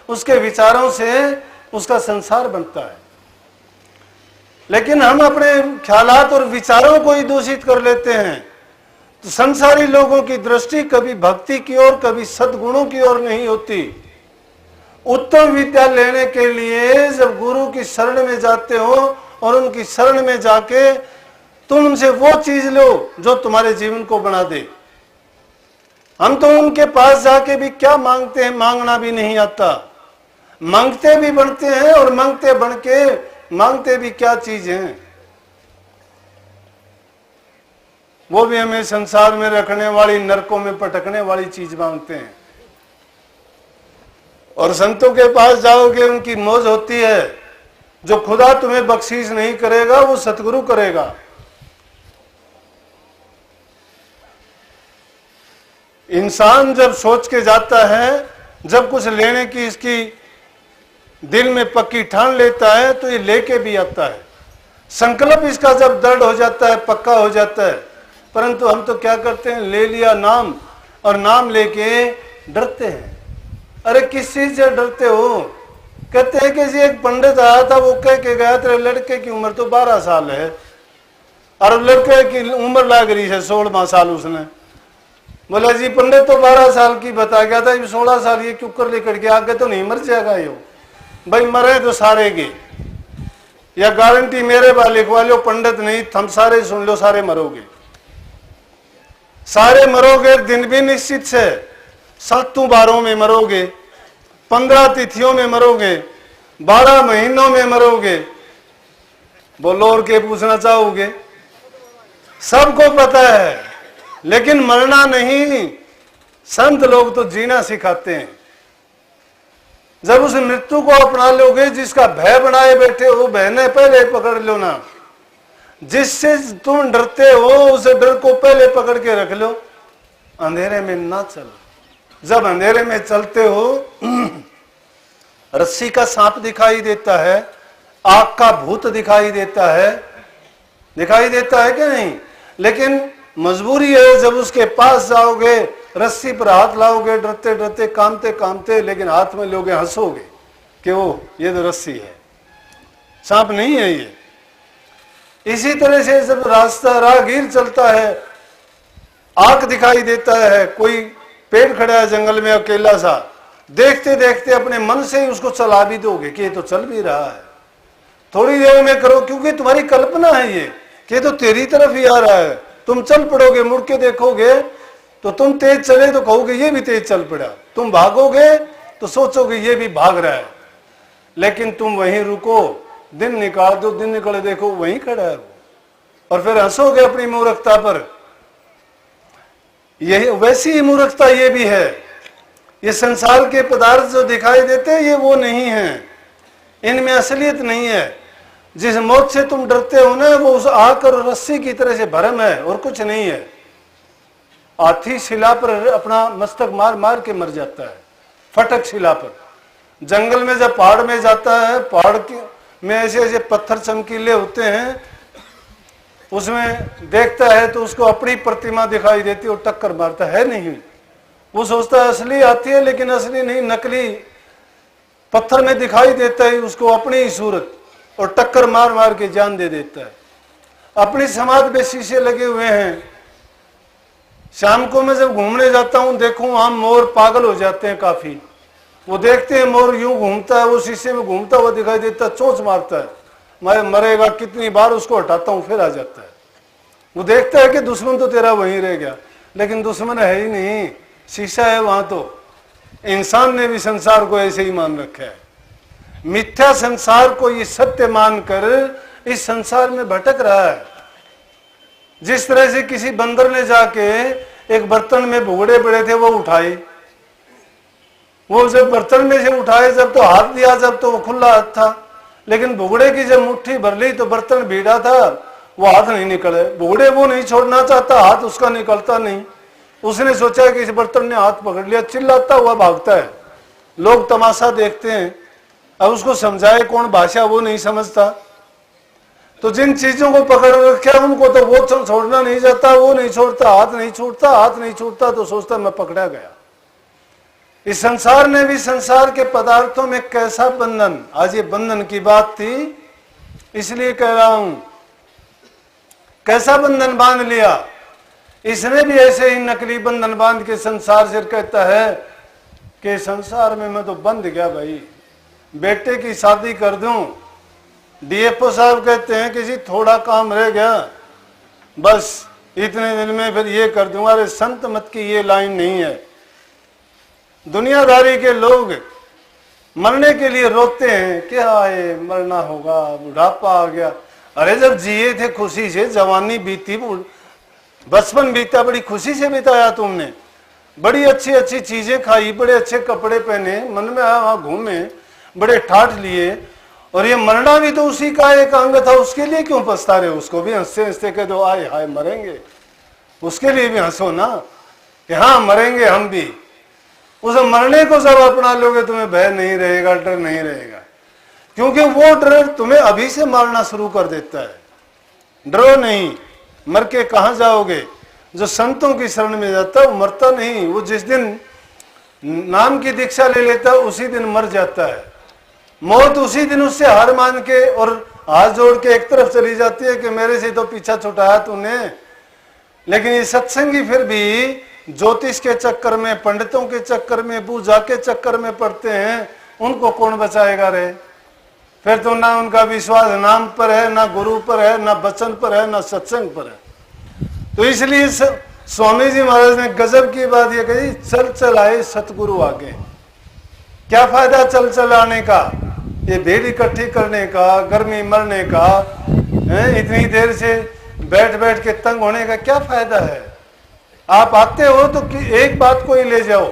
उसके विचारों से उसका संसार बनता है। लेकिन हम अपने ख्यालात और विचारों को ही दूषित कर लेते हैं, तो संसारी लोगों की दृष्टि कभी भक्ति की ओर, कभी सद्गुणों की ओर नहीं होती। उत्तम विद्या लेने के लिए जब गुरु की शरण में जाते हो और उनकी शरण में जाके तुम उनसे वो चीज लो जो तुम्हारे जीवन को बना दे। हम तो उनके पास जाके भी क्या मांगते हैं, मांगना भी नहीं आता, मांगते भी बनते हैं और मांगते बन के मांगते भी क्या चीज है, वो भी हमें संसार में रखने वाली, नरकों में पटकने वाली चीज मांगते हैं। और संतों के पास जाओगे उनकी मौज होती है, जो खुदा तुम्हें बख्शीश नहीं करेगा वो सतगुरु करेगा। इंसान जब सोच के जाता है, जब कुछ लेने की इसकी दिल में पक्की ठान लेता है तो ये लेके भी आता है। संकल्प इसका जब दृढ़ हो जाता है, पक्का हो जाता है, परंतु हम तो क्या करते हैं, ले लिया नाम और नाम लेके डरते हैं। अरे किस चीज से डरते हो? कहते हैं कि जी एक पंडित आया था, वो कह के गया तेरे लड़के की उम्र तो 12 साल है, और लड़के की उम्र लग रही है 16वां साल। उसने बोला जी पंडित तो 12 साल की बता गया था, 16 साल ये क्यों कर लेकर के आगे तो नहीं मर जाएगा यो? भाई मरे तो सारे के, या गारंटी मेरे बाल लिखवा लो, पंडित नहीं थम सारे सुन लो, सारे मरोगे, सारे मरोगे। दिन भी निश्चित से 7 बारों में मरोगे, 15 तिथियों में मरोगे, 12 महीनों में मरोगे। बोलो और के पूछना चाहोगे? सबको पता है, लेकिन मरना नहीं। संत लोग तो जीना सिखाते हैं। जब उस मृत्यु को अपना लोगे, जिसका भय बनाए बैठे हो, भय ने पहले पकड़ लो ना। जिससे तुम डरते हो उसे डर को पहले पकड़ के रख लो। अंधेरे में ना चलो। जब अंधेरे में चलते हो, रस्सी का सांप दिखाई देता है, आग का भूत दिखाई देता है कि नहीं? लेकिन मजबूरी है, जब उसके पास जाओगे, रस्सी पर हाथ लाओगे, डरते डरते, कांपते कांपते, लेकिन हाथ में लोगे, हंसोगे कि वो ये तो रस्सी है, सांप नहीं है ये। इसी तरह से जब रास्ता राहगीर चलता है, आंख दिखाई देता है, कोई पेड़ खड़ा है जंगल में अकेला सा, देखते देखते अपने मन से ही उसको चला भी दोगे कि ये तो चल भी रहा है। थोड़ी देर में करो, क्योंकि तुम्हारी कल्पना है ये कि तो तेरी तरफ ही आ रहा है। तुम चल पड़ोगे, मुड़ के देखोगे तो तुम तेज चले तो कहोगे ये भी तेज चल पड़ा, तुम भागोगे तो सोचोगे ये भी भाग रहा है। लेकिन तुम वहीं रुको, दिन निकाल दो, दिन निकले देखो वहीं खड़ा है वो, और फिर हंसोगे अपनी मूर्खता पर। यही वैसी ही मूर्खता ये भी है। ये संसार के पदार्थ जो दिखाई देते हैं ये वो नहीं है, इनमें असलियत नहीं है। जिस मौत से तुम डरते हो ना, वो उस आग और रस्सी की तरह से भरम है और कुछ नहीं है। हाथी शिला पर अपना मस्तक मार मार के मर जाता है, फटक शिला पर। जंगल में जब पहाड़ में जाता है, पहाड़ में ऐसे ऐसे पत्थर चमकीले होते हैं, उसमें देखता है तो उसको अपनी प्रतिमा दिखाई देती है और टक्कर मारता है नहीं। वो सोचता है असली हाथी है, लेकिन असली नहीं, नकली पत्थर में दिखाई देता है उसको अपनी ही सूरत, और टक्कर मार मार के जान दे देता है। अपनी समाज में शीशे लगे हुए हैं। शाम को मैं जब घूमने जाता हूँ, देखूं वहां मोर पागल हो जाते हैं काफी। वो देखते हैं मोर यूं घूमता है, वो शीशे में घूमता हुआ दिखाई देता है, चोंच मारता है, मैं मरेगा, कितनी बार उसको हटाता हूं फिर आ जाता है। वो देखता है कि दुश्मन तो तेरा वहीं रह गया, लेकिन दुश्मन है ही नहीं, शीशा है वहां। तो इंसान ने भी संसार को ऐसे ही मान रखा है। मिथ्या संसार को ये सत्य मानकर इस संसार में भटक रहा है। जिस तरह से किसी बंदर ने जाके एक बर्तन में भुगड़े पड़े थे वो उठाए, वो जब बर्तन में से उठाए, जब तो हाथ दिया, जब तो वो खुला हाथ था, लेकिन भुगड़े की जब मुट्ठी भर ली तो बर्तन भीड़ा था, वो हाथ नहीं निकले। भुगड़े वो नहीं छोड़ना चाहता, हाथ उसका निकलता नहीं। उसने सोचा कि इस बर्तन ने हाथ पकड़ लिया, चिल्लाता हुआ भागता है। लोग तमाशा देखते हैं, अब उसको समझाए कौन, भाषा वो नहीं समझता। तो जिन चीजों को पकड़ रखा उनको तो वो छोड़ना नहीं चाहता, वो नहीं छोड़ता, हाथ नहीं छूटता, हाथ नहीं छूटता, तो सोचता मैं पकड़ा गया। इस संसार ने भी संसार के पदार्थों में कैसा बंधन, आज ये बंधन की बात थी इसलिए कह रहा हूं, कैसा बंधन बांध लिया। इसने भी ऐसे ही नकली बंधन बांध के संसार से कहता है कि संसार में मैं तो बंध गया भाई, बेटे की शादी कर दूं। डीएफओ साहब कहते हैं कि जी थोड़ा काम रह गया, बस इतने दिन में फिर ये कर दूंगा। अरे संत मत की ये लाइन नहीं है। दुनियादारी के लोग मरने के लिए रोते हैं, क्या है मरना होगा, बुढ़ापा आ गया। अरे जब जिए थे खुशी से, जवानी बीती, बचपन बीता, बड़ी खुशी से बिताया तुमने, बड़ी अच्छी अच्छी चीजें खाई, बड़े अच्छे कपड़े पहने, मन में वहां घूमे, बड़े ठाठ लिए, और ये मरना भी तो उसी का एक अंग था, उसके लिए क्यों पछता रहे? उसको भी हंसते हंसते कह दो आए हाय मरेंगे, उसके लिए भी हंसो ना कि हाँ मरेंगे हम भी। उस मरने को जब अपना लोगे तुम्हें भय नहीं रहेगा, डर नहीं रहेगा, क्योंकि वो डर तुम्हें अभी से मारना शुरू कर देता है। डरो नहीं, मर के कहां जाओगे? जो संतों की शरण में जाता है वो मरता नहीं, वो जिस दिन नाम की दीक्षा ले लेता है उसी दिन मर जाता है। मौत उसी दिन उससे हार मान के और हाथ जोड़ के एक तरफ चली जाती है कि मेरे से तो पीछा छुटाया तूने। लेकिन ये सत्संगी फिर भी ज्योतिष के चक्कर में, पंडितों के चक्कर में, पूजा के चक्कर में पड़ते हैं, उनको कौन बचाएगा रे? फिर तो ना उनका विश्वास नाम पर है, ना गुरु पर है, ना वचन पर है, ना सत्संग पर है। तो इसलिए स्वामी जी महाराज ने गजब की बात ये कही, चल चल आए सतगुरु आगे। क्या फायदा चल चल आने का, ये भीड़ इकट्ठी करने का, गर्मी मरने का, इतनी देर से बैठ बैठ के तंग होने का क्या फायदा है? आप आते हो तो एक बात को ही ले जाओ।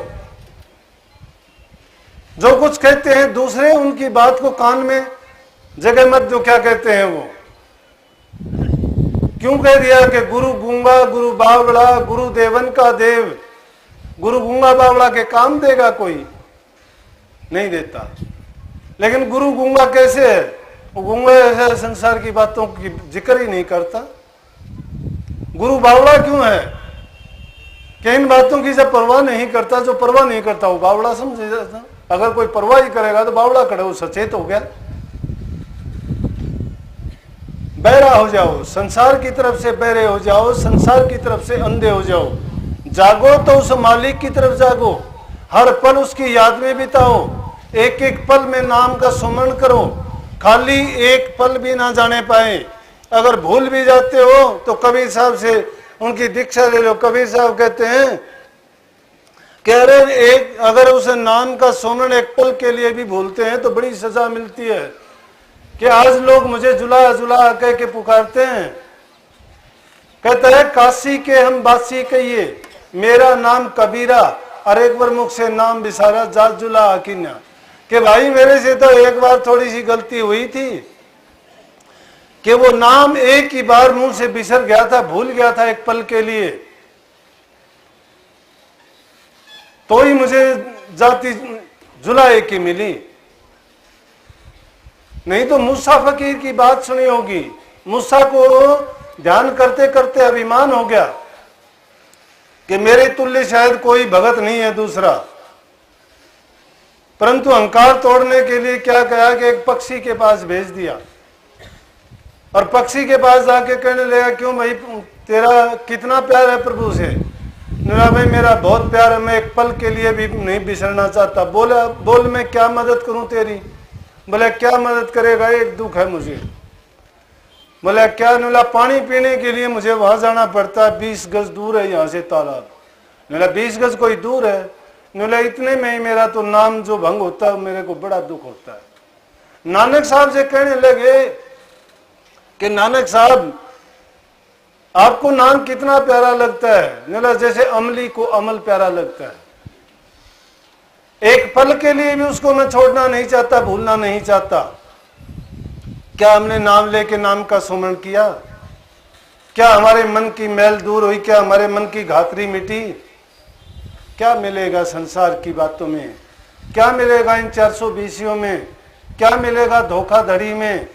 जो कुछ कहते हैं दूसरे, उनकी बात को कान में जगह मत दो। क्या कहते हैं वो? क्यों कह दिया कि गुरु गूंगा गुरु बावड़ा गुरु देवन का देव? गुरु गूंगा बावड़ा के काम देगा कोई? नहीं देता। लेकिन गुरु गूंगा कैसे है? वो गूंगा ऐसा संसार की बातों की जिक्र ही नहीं करता। गुरु बावड़ा क्यों है? कि इन बातों की जब परवाह नहीं करता, जो परवाह नहीं करता वो बावड़ा समझे जाता। अगर कोई परवाह ही करेगा तो बावड़ा करे, वो सचेत हो गया। बहरा हो जाओ, संसार की तरफ से बहरे हो जाओ, संसार की तरफ से अंधे हो जाओ। जागो तो उस मालिक की तरफ जागो, हर पल उसकी याद में बिताओ, एक एक पल में नाम का सुमरण करो, खाली एक पल भी ना जाने पाए। अगर भूल भी जाते हो तो कबीर साहब से उनकी दीक्षा ले लो। कबीर साहब कहते हैं कि अरे एक अगर उस नाम का सुमरण एक पल के लिए भी भूलते हैं तो बड़ी सजा मिलती है। कि आज लोग मुझे जुला जुला कह के पुकारते हैं, कहता है काशी के हम बासी कहिए, मेरा नाम कबीरा, और एक बार मुख से नाम बिसारा जात जुला आकिन्या। कि भाई मेरे से तो एक बार थोड़ी सी गलती हुई थी कि वो नाम एक ही बार मुंह से बिसर गया था, भूल गया था एक पल के लिए, तो ही मुझे जाति जुलाए की मिली। नहीं तो मूसा फकीर की बात सुनी होगी। मूसा को ध्यान करते करते अभिमान हो गया कि मेरे तुल्य शायद कोई भगत नहीं है दूसरा, परंतु अहंकार तोड़ने के लिए क्या कहा कि एक पक्षी के पास भेज दिया, और पक्षी के पास जाके कहने लगा क्यों भाई तेरा कितना प्यार है प्रभु से? मेरा भाई मेरा बहुत प्यार है, मैं एक पल के लिए भी नहीं बिसरना चाहता। बोला बोल मैं क्या मदद करूं तेरी? बोले क्या मदद करेगा, एक दुख है मुझे। बोले क्या? बोला पानी पीने के लिए मुझे वहां जाना पड़ता है, 20 गज दूर है यहाँ से तालाब। बोला 20 गज कोई दूर है? बोला इतने में ही मेरा तो नाम जो भंग होता है मेरे को बड़ा दुख होता है। नानक साहब से कहने लगे कि नानक साहब आपको नाम कितना प्यारा लगता है? बोला जैसे अमली को अमल प्यारा लगता है। एक पल के लिए भी उसको मैं छोड़ना नहीं चाहता, भूलना नहीं चाहता। क्या हमने नाम लेके नाम का सुमरण किया? क्या हमारे मन की मैल दूर हुई? क्या हमारे मन की घातरी मिटी? क्या मिलेगा संसार की बातों में? क्या मिलेगा इन 420 में? क्या मिलेगा धोखाधड़ी में?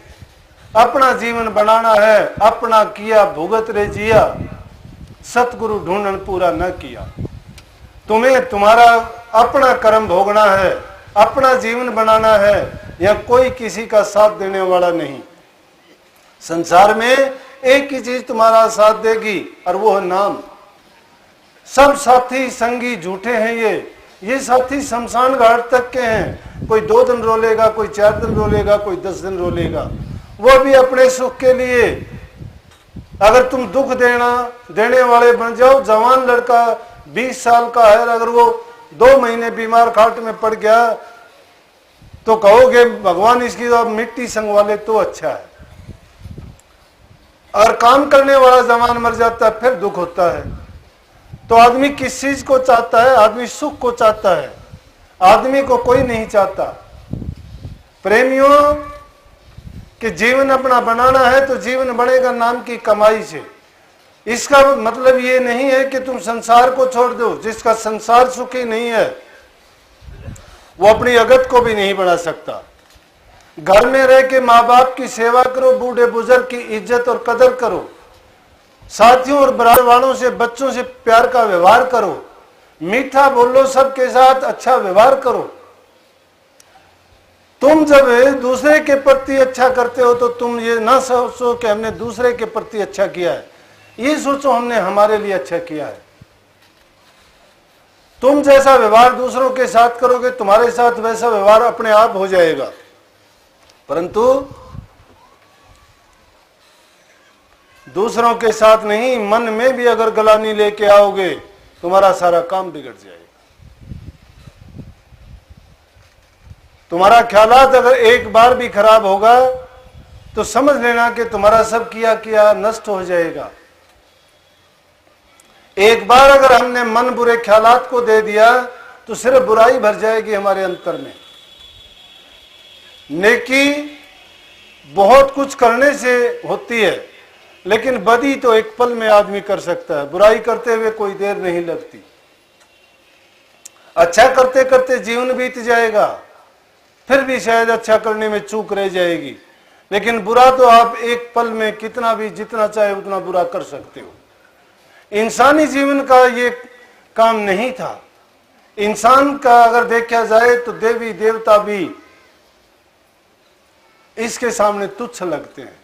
अपना जीवन बनाना है, अपना किया भुगत रे जिया, सतगुरु ढूंढन पूरा न किया। तुम्हें तुम्हारा अपना कर्म भोगना है, अपना जीवन बनाना है, या कोई किसी का साथ देने वाला नहीं। संसार में एक ही चीज तुम्हारा साथ देगी और वो है नाम। सब साथी संगी झूठे हैं ये साथी शमशान घाट तक के हैं। कोई 2 दिन रोलेगा, कोई 4 दिन रोलेगा, कोई 10 दिन रोलेगा, वो भी अपने सुख के लिए। अगर तुम दुख देने वाले बन जाओ, जवान लड़का 20 साल का है, अगर वो 2 महीने बीमार खाट में पड़ गया तो कहोगे भगवान इसकी तो मिट्टी संगवाले तो अच्छा है। अगर काम करने वाला जवान मर जाता है फिर दुख होता है। तो आदमी किस चीज को चाहता है? आदमी सुख को चाहता है, आदमी को कोई नहीं चाहता। प्रेमियों कि जीवन अपना बनाना है तो जीवन बनेगा नाम की कमाई से। इसका मतलब ये नहीं है कि तुम संसार को छोड़ दो। जिसका संसार सुखी नहीं है वो अपनी अगत को भी नहीं बढ़ा सकता। घर में रह के माँ बाप की सेवा करो, बूढ़े बुजुर्ग की इज्जत और कदर करो, साथियों और बराबर वालों से, बच्चों से प्यार का व्यवहार करो, मीठा बोलो, सबके साथ अच्छा व्यवहार करो। तुम जब दूसरे के प्रति अच्छा करते हो तो तुम ये ना सोचो कि हमने दूसरे के प्रति अच्छा किया है, ये सोचो हमने हमारे लिए अच्छा किया है। तुम जैसा व्यवहार दूसरों के साथ करोगे तुम्हारे साथ वैसा व्यवहार अपने आप हो जाएगा। परंतु दूसरों के साथ नहीं, मन में भी अगर गलानी लेके आओगे तुम्हारा सारा काम बिगड़ जाएगा। तुम्हारा ख्यालात अगर एक बार भी खराब होगा तो समझ लेना कि तुम्हारा सब किया नष्ट हो जाएगा। एक बार अगर हमने मन बुरे ख्यालात को दे दिया तो सिर्फ बुराई भर जाएगी हमारे अंतर में। नेकी बहुत कुछ करने से होती है, लेकिन बदी तो एक पल में आदमी कर सकता है, बुराई करते हुए कोई देर नहीं लगती। अच्छा करते करते जीवन बीत जाएगा, फिर भी शायद अच्छा करने में चूक रह जाएगी, लेकिन बुरा तो आप एक पल में कितना भी जितना चाहे उतना बुरा कर सकते हो। इंसानी जीवन का ये काम नहीं था। इंसान का अगर देखा जाए तो देवी देवता भी इसके सामने तुच्छ लगते हैं,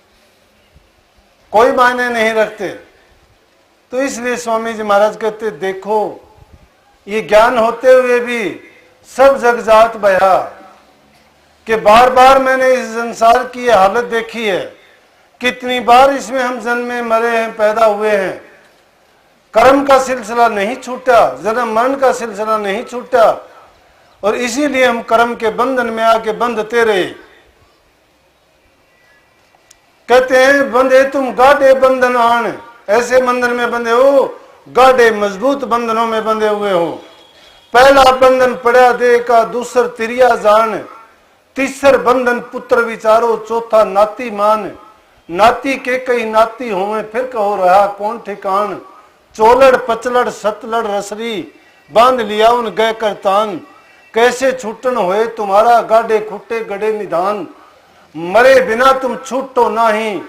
कोई मायने नहीं रखते। तो इसलिए स्वामी जी महाराज कहते देखो ये ज्ञान होते हुए भी सब जग जात बया, कि बार बार मैंने इस संसार की हालत देखी है, कितनी बार इसमें हम जन्मे मरे हैं, पैदा हुए हैं, कर्म का सिलसिला नहीं छूटा, जन्म मरण का सिलसिला नहीं छूटा, और इसीलिए हम कर्म के बंधन में आके बंधते रहे। कहते हैं बंधे तुम गाढ़े बंधन आन, ऐसे बंधन में बंधे हो, गाढ़े मजबूत बंधनों में बंधे हुए हो। पहला बंधन पड़ा दे का, दूसर तिरिया जान, तीसर बंधन पुत्र विचारो, चौथा नाती मान। नाती के कई नाती होवे, फिर कहो रहा कौन ठिकान। चोलड़ पचलड़ सतलड़ रसरी, बांध लिया उन गए करतान। कैसे छूटन होए तुम्हारा, गाढ़े खुट्टे गड़े निधान। मरे बिना तुम छूटो नाही,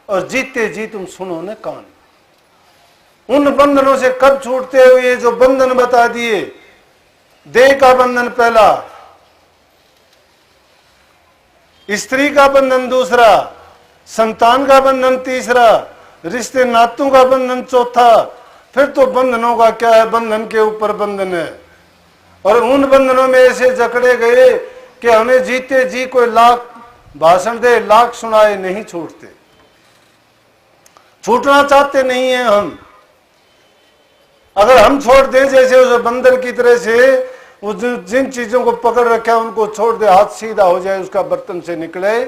और जीते जी तुम सुनो न कान। उन बंधनों से कब छूटते हो? ये जो बंधन बता दिए, देह का बंधन पहला, स्त्री का बंधन दूसरा, संतान का बंधन तीसरा, रिश्ते नातों का बंधन चौथा, फिर तो बंधनों का क्या है, बंधन के ऊपर बंधन है। और उन बंधनों में ऐसे जकड़े गए कि हमें जीते जी कोई लाख भाषण दे, लाख सुनाए, नहीं छूटते, छूटना चाहते नहीं है हम। अगर हम छोड़ दें जैसे उस बंदर की तरह से, वो जिन चीजों को पकड़ रखा है उनको छोड़ दे, हाथ सीधा हो जाए, उसका बर्तन से निकले।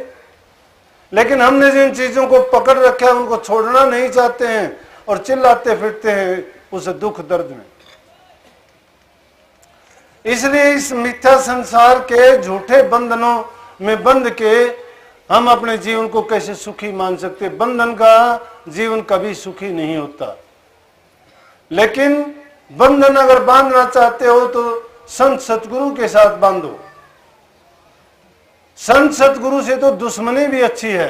लेकिन हमने जिन चीजों को पकड़ रखा है उनको छोड़ना नहीं चाहते हैं और चिल्लाते फिरते हैं उस दुख दर्द में। इसलिए इस मिथ्या संसार के झूठे बंधनों में बंध के हम अपने जीवन को कैसे सुखी मान सकते? बंधन का जीवन कभी सुखी नहीं होता। लेकिन बंधन अगर बांधना चाहते हो तो संत सतगुरु के साथ बांधो। संत सतगुरु से तो दुश्मनी भी अच्छी है।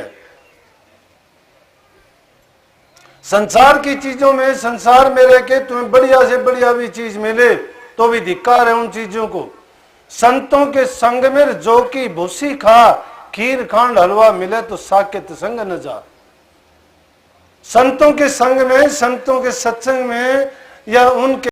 संसार की चीजों में, संसार में रह के तुम्हें बढ़िया से बढ़िया भी चीज मिले तो भी धिक्कार है उन चीजों को। संतों के संग में जो की भूसी खा, खीर खांड हलवा मिले तो साकेत संग न जा। संतों के संग में, संतों के सत्संग में या उनके